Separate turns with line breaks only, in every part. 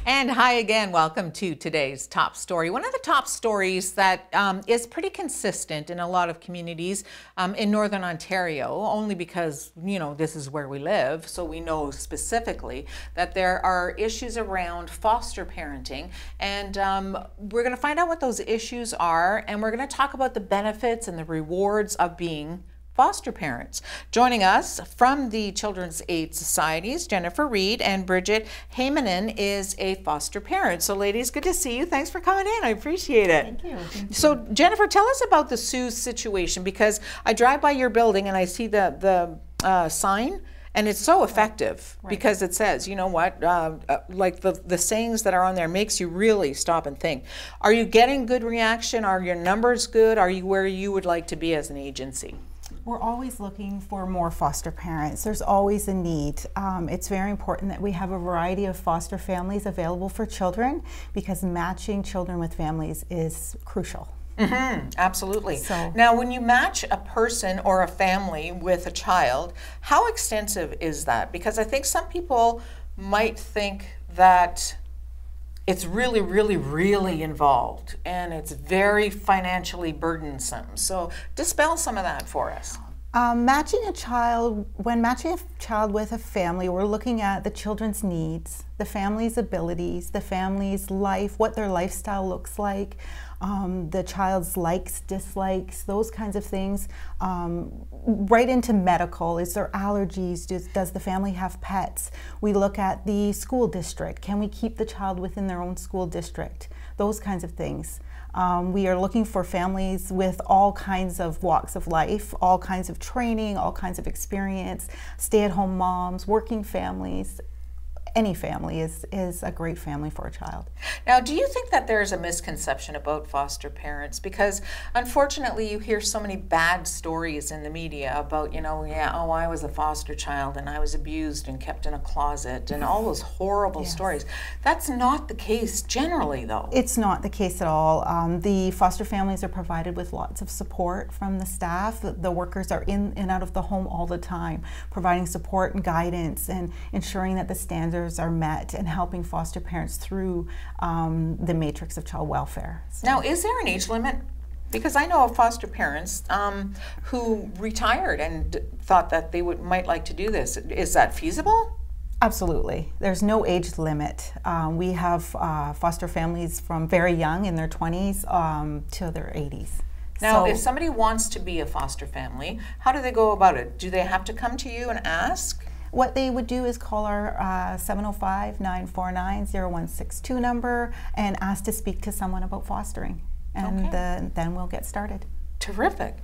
And hi again, welcome to today's top story. One of the top stories that is pretty consistent in a lot of communities in Northern Ontario, only because, you know, this is where we live, so we know specifically that there are issues around foster parenting. And we're going to find out what those issues are, and we're going to talk about the benefits and the rewards of being foster parents. Joining us from the Children's Aid Societies, Jennifer Reed, and Bridget Heymanen is a foster parent. So ladies, good to see you. Thanks for coming in. I appreciate it.
Thank you. Thank you.
So Jennifer, tell us about the Sue situation, because I drive by your building and I see the sign, and it's so effective because it says, you know what, like the sayings that are on there makes you really stop and think. Are you getting good reaction? Are your numbers good? Are you where you would like to be as an agency?
We're always looking for more foster parents. There's always a need. It's very important that we have a variety of foster families available for children, because matching children with families is crucial.
Mm-hmm, absolutely.
So,
now, when you match a person or a family with a child, how extensive is that? Because I think some people might think that it's really, really, really involved, and it's very financially burdensome. So dispel some of that for us.
when matching a child with a family, we're looking at the children's needs, the family's abilities, the family's life, what their lifestyle looks like, the child's likes, dislikes, those kinds of things, right into medical. Is there allergies? Does the family have pets? We look at the school district. Can we keep the child within their own school district? Those kinds of things. We are looking for families with all kinds of walks of life, all kinds of training, all kinds of experience, stay-at-home moms, working families. Any family is a great family for a child.
Now, do you think that there's a misconception about foster parents? Because unfortunately you hear so many bad stories in the media about, you know, oh, I was a foster child and I was abused and kept in a closet and all those horrible stories. That's not the case generally, though.
It's not the case at all. The foster families are provided with lots of support from the staff. The workers are in and out of the home all the time, providing support and guidance and ensuring that the standards are met and helping foster parents through the matrix of child welfare. So.
Now, is there an age limit? Because I know of foster parents who retired and thought that they might like to do this. Is that feasible?
Absolutely. There's no age limit. We have foster families from very young, in their 20s, to their 80s.
Now, if somebody wants to be a foster family, how do they go about it? Do they have to come to you and ask?
What they would do is call our 705-949-0162 number and ask to speak to someone about fostering, and then we'll get started.
Terrific.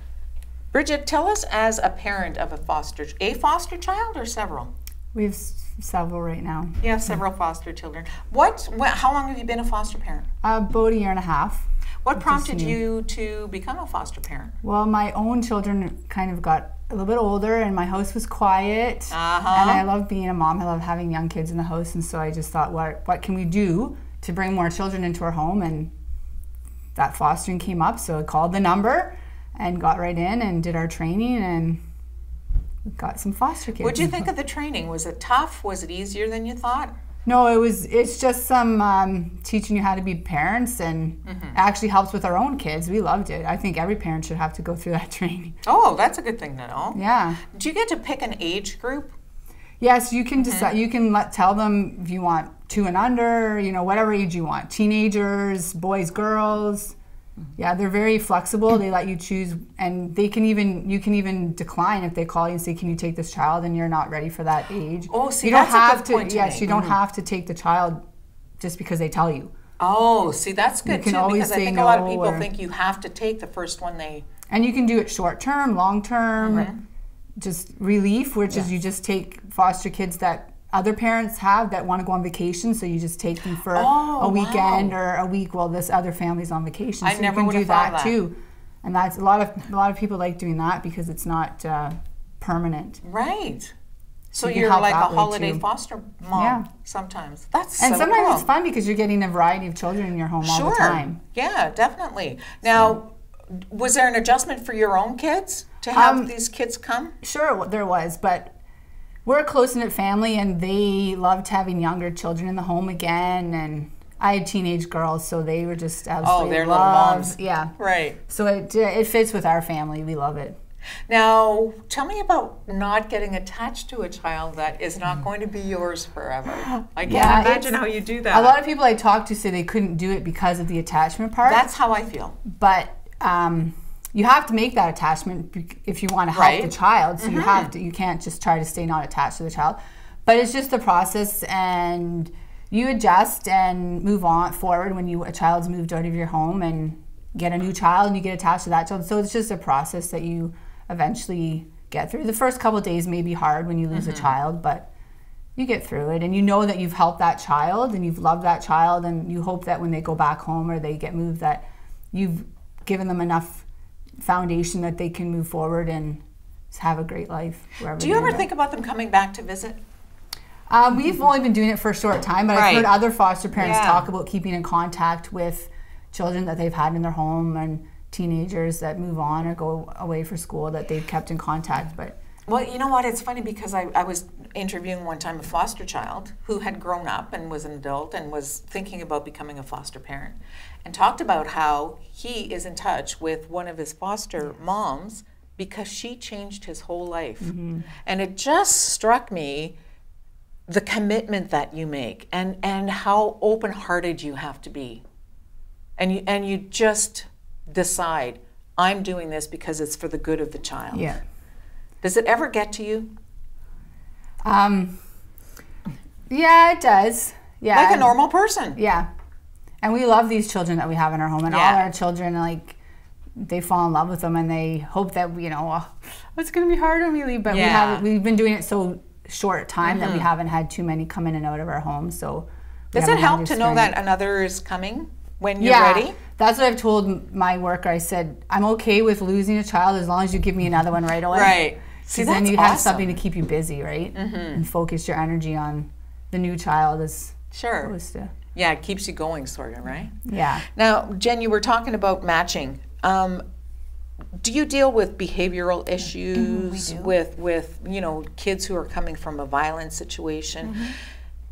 Bridget, tell us, as a parent of a foster child or several?
We have several right now.
You have several foster children. How long have you been a foster parent?
About a year and a half.
What prompted you to become a foster parent?
Well, my own children kind of got a little bit older and my house was quiet. And I love being a mom. I love having young kids in the house, and so I just thought, what can we do to bring more children into our home? And that fostering came up, so I called the number and got right in and did our training and got some foster kids.
What did you think of the training? Was it tough? Was it easier than you thought?
No, it's just some teaching you how to be parents, and it actually helps with our own kids. We loved it. I think every parent should have to go through that training.
Oh, that's a good thing to know.
Yeah.
Do you get to pick an age group?
Yes, you can decide. You can tell them if you want 2 and under, you know, whatever age you want. Teenagers, boys, girls. Yeah, they're very flexible. They let you choose, and you can even decline if they call you and say, "Can you take this child?" and you're not ready for that age.
Oh, see,
you don't
that's
have
a good point to
Yes,
make.
you don't have to take the child just because they tell you.
Oh, see, that's good
can
too,
always
because I
say
think a lot of
no,
people
or-
think you have to take the first one they...
And you can do it short term, long term, just relief, which is you just take foster kids that other parents have that want to go on vacation, so you just take them for a weekend or a week while this other family's on vacation.
I
so
never
you
would
can
have
do
thought
that too, and that's a lot of people like doing that because it's not permanent.
Right. So
you can
you're
help
like a
that way
holiday
too.
foster mom sometimes. That's
And
so
sometimes
cool.
it's fun because you're getting a variety of children in your home all the time.
Yeah, definitely. Now, was there an adjustment for your own kids to have these kids come?
Sure, there was, but we're a close-knit family, and they loved having younger children in the home again, and I had teenage girls, so they were just absolutely
they're little moms.
Yeah.
Right.
So it fits with our family. We love it.
Now, tell me about not getting attached to a child that is not going to be yours forever. I can't imagine how you do that.
A lot of people I talk to say they couldn't do it because of the attachment part.
That's how I feel.
But you have to make that attachment if you want to help the child. So you can't just try to stay not attached to the child. But it's just a process, and you adjust and move on forward when a child's moved out of your home and get a new child and you get attached to that child. So it's just a process that you eventually get through. The first couple of days may be hard when you lose a child, but you get through it, and you know that you've helped that child and you've loved that child, and you hope that when they go back home or they get moved, that you've given them enough foundation that they can move forward and have a great life wherever.
Do you ever think about them coming back to visit?
We've only been doing it for a short time, but I've heard other foster parents talk about keeping in contact with children that they've had in their home, and teenagers that move on or go away for school that they've kept in contact. But
well, you know what? It's funny because I was interviewing one time a foster child who had grown up and was an adult and was thinking about becoming a foster parent, and talked about how he is in touch with one of his foster moms because she changed his whole life. And it just struck me, the commitment that you make and how open-hearted you have to be. And you just decide, I'm doing this because it's for the good of the child.
Yeah.
Does it ever get to you?
Yeah, it does. Yeah.
Like a normal person.
Yeah. And we love these children that we have in our home, and all our children, like, they fall in love with them, and they hope that, it's going to be hard when we leave, but we've been doing it so short time that we haven't had too many come in and out of our home. So
does it help to know that another is coming when you're ready?
That's what I've told my worker. I said, I'm okay with losing a child as long as you give me another one right away.
Right. See,
then you have something to keep you busy, right? And focus your energy on the new child as opposed to.
Yeah, it keeps you going, sort of, right?
Yeah.
Now, Jen, you were talking about matching. Do you deal with behavioral issues with kids who are coming from a violent situation?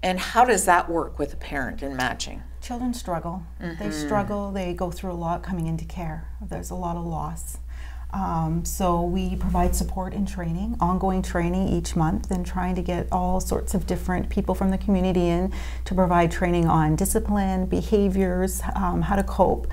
And how does that work with a parent in matching?
Children struggle. They struggle. They go through a lot coming into care. There's a lot of loss. So we provide support and training, ongoing training each month, and trying to get all sorts of different people from the community in to provide training on discipline, behaviors, how to cope.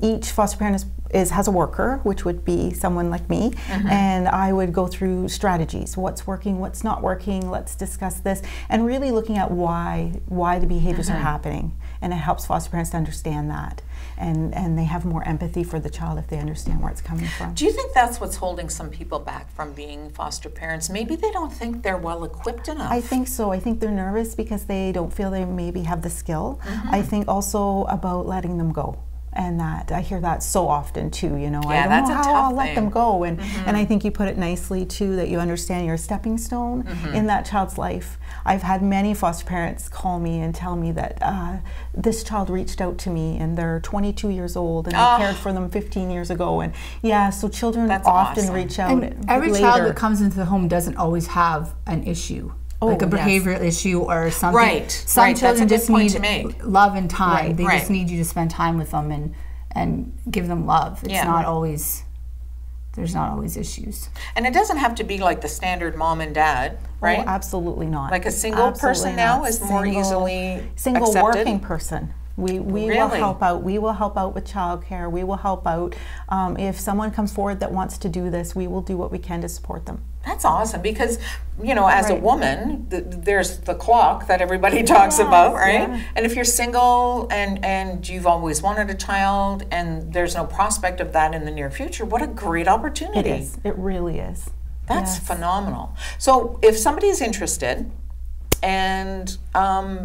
Each foster parent has a worker, which would be someone like me, and I would go through strategies, what's working, what's not working, let's discuss this, and really looking at why the behaviors are happening. And it helps foster parents to understand that. And they have more empathy for the child if they understand where it's coming from.
Do you think that's what's holding some people back from being foster parents? Maybe they don't think they're well equipped enough.
I think so. I think they're nervous because they don't feel they maybe have the skill. I think also about letting them go. And that I hear that so often too, I don't know how I'll let them go. And I think you put it nicely too, that you understand you're a stepping stone in that child's life. I've had many foster parents call me and tell me that this child reached out to me and they're 22 years old and I cared for them 15 years ago. And so children often reach out.
And every child that comes into the home doesn't always have an issue. Like a behavioral issue or something.
Right.
Some children just need love and time.
Right.
They just need you to spend time with them and give them love. It's not always, there's not always issues.
And it doesn't have to be like the standard mom and dad, right?
Oh, absolutely not.
Like a single person now is more easily
single
accepted?
Working person. We will help out. We will help out with childcare. We will help out. If someone comes forward that wants to do this, we will do what we can to support them.
That's awesome because, as a woman, there's the clock that everybody talks about, right? Yeah. And if you're single and you've always wanted a child and there's no prospect of that in the near future, what a great opportunity.
It is. It really is.
That's phenomenal. So if somebody's interested and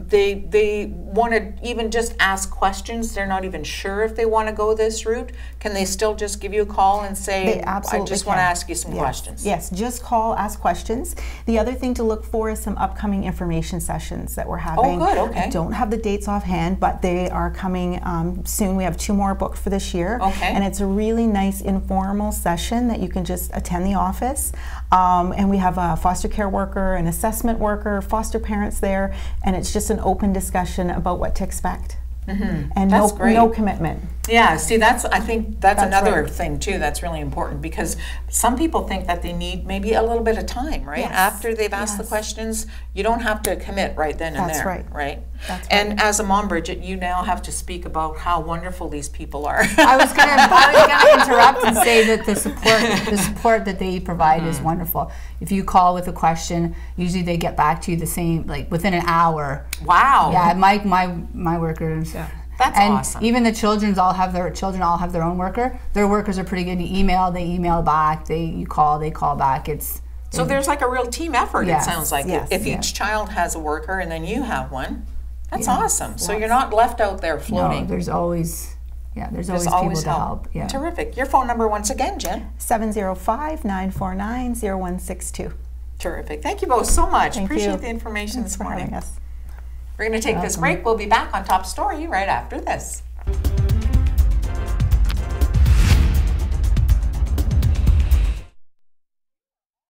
they want to even just ask questions, they're not even sure if they want to go this route, can they still just give you a call and say, I just want to ask you some questions?
Yes, just call, ask questions. The other thing to look for is some upcoming information sessions that we're having.
Oh, good, okay.
I don't have the dates offhand, but they are coming soon. We have 2 more booked for this year.
Okay.
And it's a really nice informal session that you can just attend the office. And we have a foster care worker, an assessment worker, foster parents there, and it's just an open discussion about what to expect. And
That's great.
No commitment.
Yeah, see, I think that's another
right.
thing too that's really important, because some people think that they need maybe a little bit of time, right?
Yes.
After they've asked the questions, you don't have to commit right then and
That's
there,
right.
right?
That's
And as a mom, Bridget, you now have to speak about how wonderful these people are.
I was gonna interrupt and say that the support that they provide is wonderful. If you call with a question, usually they get back to you the same, like within an hour.
Wow.
Yeah, my workers.
Yeah. That's
and
awesome.
even the children all have their own worker. Their workers are pretty good. You email, they email back. You call, they call back.
So there's like a real team effort,
Yes,
it sounds like.
yes,
if each child has a worker and then you have one, that's awesome. So you're not left out there floating.
No, there's always people to help. Yeah.
Terrific. Your phone number once again, Jen.
705-949-0162.
Terrific. Thank you both so much.
Thank
Appreciate
you.
the information
Thanks
this
for
morning.
having us.
We're going to take this break. We'll be back on Top Story right after this.